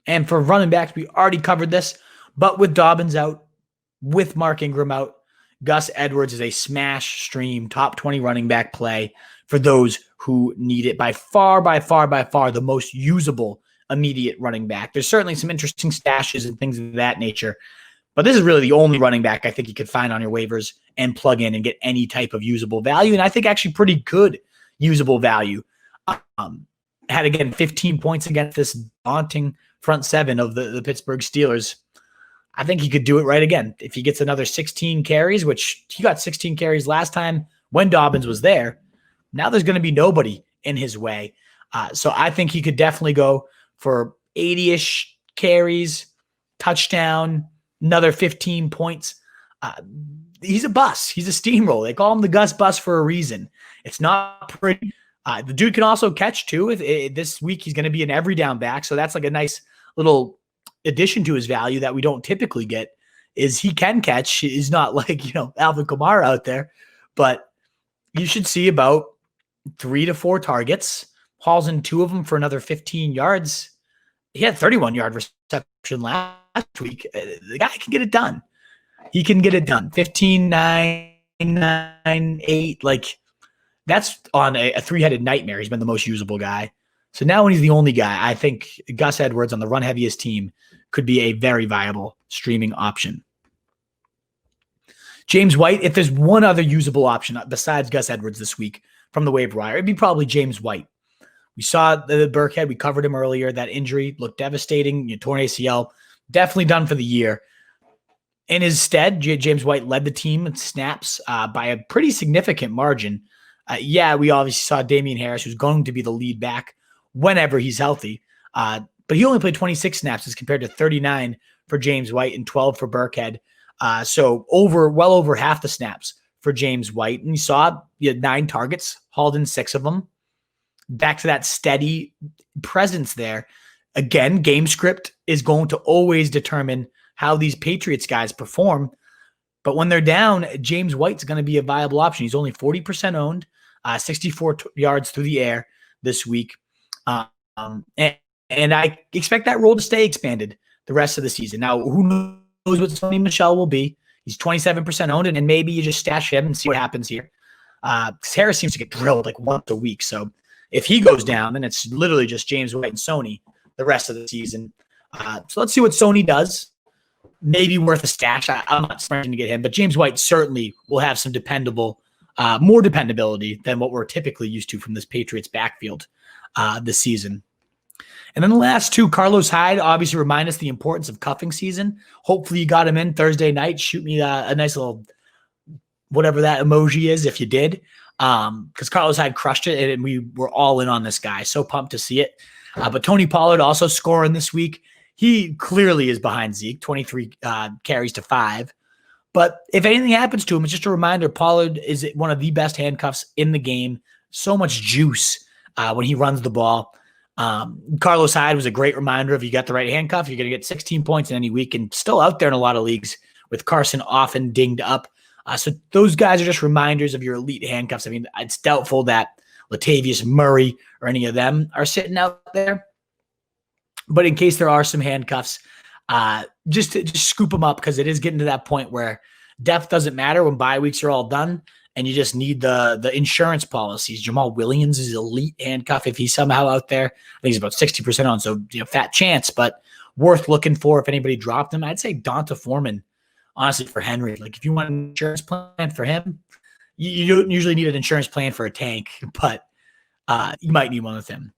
And for running backs, we already covered this, but with Dobbins out, with Mark Ingram out, Gus Edwards is a smash stream top 20 running back play for those who need it. By far, the most usable immediate running back. There's certainly some interesting stashes and things of that nature, but this is really the only running back I think you could find on your waivers and plug in and get any type of usable value. And I think actually pretty good usable value. Had, again, 15 points against this daunting front seven of the Pittsburgh Steelers. I think he could do it right again. If he gets another 16 carries, which he got 16 carries last time when Dobbins was there, now there's going to be nobody in his way. So I think he could definitely go for 80-ish carries, touchdown, another 15 points. He's a bus. He's a steamroller. They call him the Gus bus for a reason. It's not pretty. The dude can also catch too. This week he's going to be an every down back, so that's like a nice little addition to his value that we don't typically get. Is he can catch. He's not like Alvin Kamara out there, but you should see about 3 to 4 targets. Hauls in 2 of them for another 15 yards. He had 31-yard reception last week. The guy can get it done. He can get it done. 15, 9, 9, 8. Like, that's on a 3-headed nightmare. He's been the most usable guy. So now when he's the only guy, I think Gus Edwards on the run-heaviest team could be a very viable streaming option. James White, if there's one other usable option besides Gus Edwards this week from the waiver wire, it'd be probably James White. We saw the Burkhead. We covered him earlier. That injury looked devastating. Torn ACL. Definitely done for the year. In his stead, James White led the team in snaps by a pretty significant margin. We obviously saw Damian Harris, who's going to be the lead back whenever he's healthy. But he only played 26 snaps as compared to 39 for James White and 12 for Burkhead. So well over half the snaps for James White. And you saw he had 9 targets, hauled in 6 of them. Back to that steady presence there. Again, game script is going to always determine how these Patriots guys perform. But when they're down, James White's going to be a viable option. He's only 40% owned, 64 yards through the air this week. And I expect that role to stay expanded the rest of the season. Now, who knows what Sony Michel will be? He's 27% owned, and maybe you just stash him and see what happens here. Harris seems to get drilled like once a week. So if he goes down, then it's literally just James White and Sony the rest of the season. So let's see what Sony does. Maybe worth a stash. I'm not sprinting to get him, but James White certainly will have some more dependability than what we're typically used to from this Patriots backfield this season. And then the last 2, Carlos Hyde, obviously remind us the importance of cuffing season. Hopefully you got him in Thursday night. Shoot me a nice little whatever that emoji is if you did. Because Carlos Hyde crushed it, and we were all in on this guy. So pumped to see it. But Tony Pollard also scoring this week. He clearly is behind Zeke, 23 carries to 5. But if anything happens to him, it's just a reminder, Pollard is one of the best handcuffs in the game. So much juice when he runs the ball. Carlos Hyde was a great reminder of you got the right handcuff, you're going to get 16 points in any week, and still out there in a lot of leagues with Carson often dinged up. So those guys are just reminders of your elite handcuffs. I mean, it's doubtful that Latavius Murray or any of them are sitting out there. But in case there are some handcuffs, just scoop them up, because it is getting to that point where depth doesn't matter when bye weeks are all done, and you just need the insurance policies. Jamal Williams is elite handcuff if he's somehow out there. I think he's about 60% on, so fat chance, but worth looking for if anybody dropped him. I'd say Donta Foreman, honestly, for Henry. Like, if you want an insurance plan for him, you don't usually need an insurance plan for a tank, but you might need one with him.